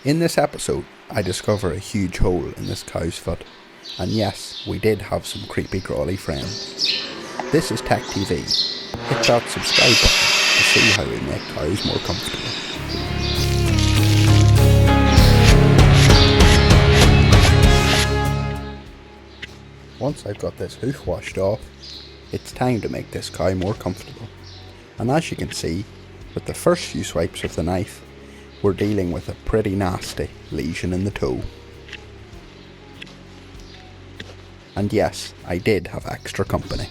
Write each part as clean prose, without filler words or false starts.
In this episode, I discover a huge hole in this cow's foot. And yes, we did have some creepy crawly friends. This is Tech TV. Hit that subscribe button to see how we make cows more comfortable. Once I've got this hoof washed off, it's time to make this cow more comfortable. And as you can see, with the first few swipes of the knife, we're dealing with a pretty nasty lesion in the toe. And yes, I did have extra company.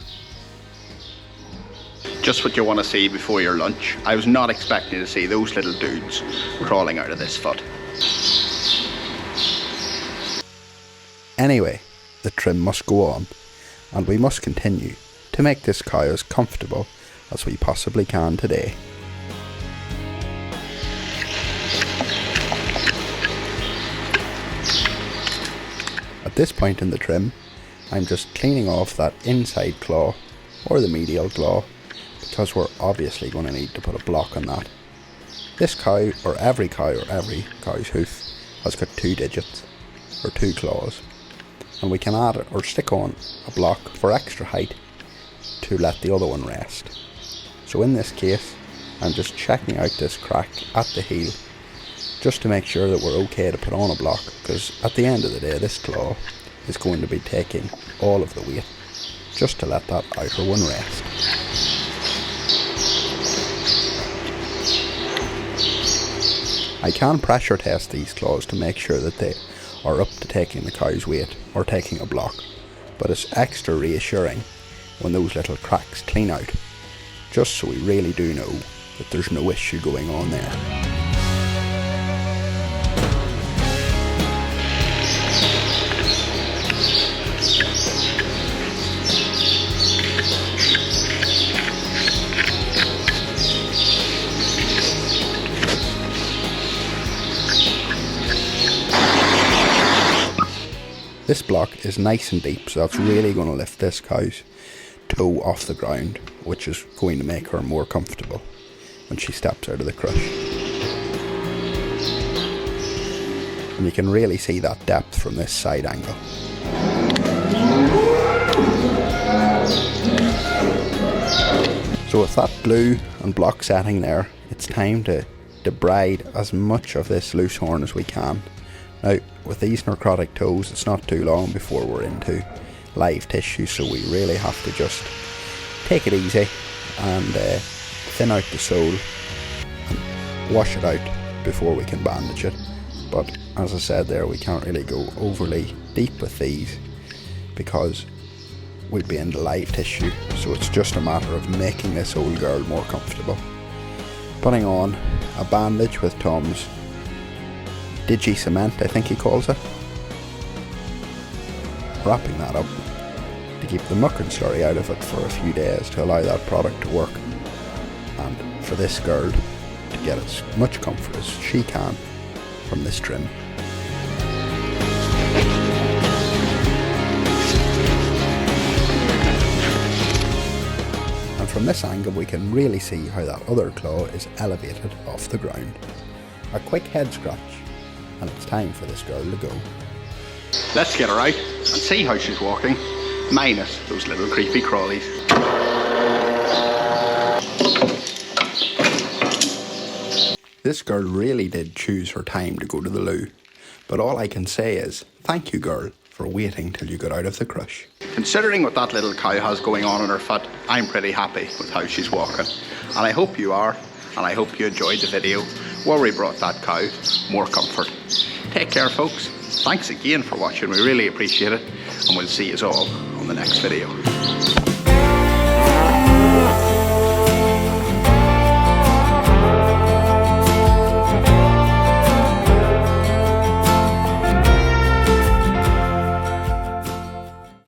Just what you want to see before your lunch. I was not expecting to see those little dudes crawling out of this foot. Anyway, the trim must go on, and we must continue to make this cow as comfortable as we possibly can today. At this point in the trim, I'm just cleaning off that inside claw or the medial claw, because we're obviously going to need to put a block on that. This cow, or every cow's hoof, has got 2 digits, or 2 claws, and we can add it or stick on a block for extra height to let the other one rest. So in this case, I'm just checking out this crack at the heel, just to make sure that we're okay to put on a block, because at the end of the day this claw is going to be taking all of the weight, just to let that outer one rest. I can pressure test these claws to make sure that they are up to taking the cow's weight or taking a block, but it's extra reassuring when those little cracks clean out, just so we really do know that there's no issue going on there. This block is nice and deep, so that's really going to lift this cow's toe off the ground, which is going to make her more comfortable when she steps out of the crush. And you can really see that depth from this side angle. So with that glue and block setting there, it's time to debride as much of this loose horn as we can. Now, with these necrotic toes, it's not too long before we're into live tissue, so we really have to just take it easy and thin out the sole and wash it out before we can bandage it. But as I said there, we can't really go overly deep with these because we'd be into live tissue, so it's just a matter of making this old girl more comfortable. Putting on a bandage with Tom's Digi Cement, I think he calls it. Wrapping that up to keep the muck and slurry out of it for a few days to allow that product to work, and for this girl to get as much comfort as she can from this trim. And from this angle we can really see how that other claw is elevated off the ground. A quick head scratch, and it's time for this girl to go. Let's get her out and see how she's walking, minus those little creepy crawlies. This girl really did choose her time to go to the loo, but all I can say is, thank you girl for waiting till you got out of the crush. Considering what that little cow has going on in her foot, I'm pretty happy with how she's walking. And I hope you are, and I hope you enjoyed the video where we brought that cow more comfort. Take care folks, thanks again for watching, we really appreciate it, and we'll see you all on the next video.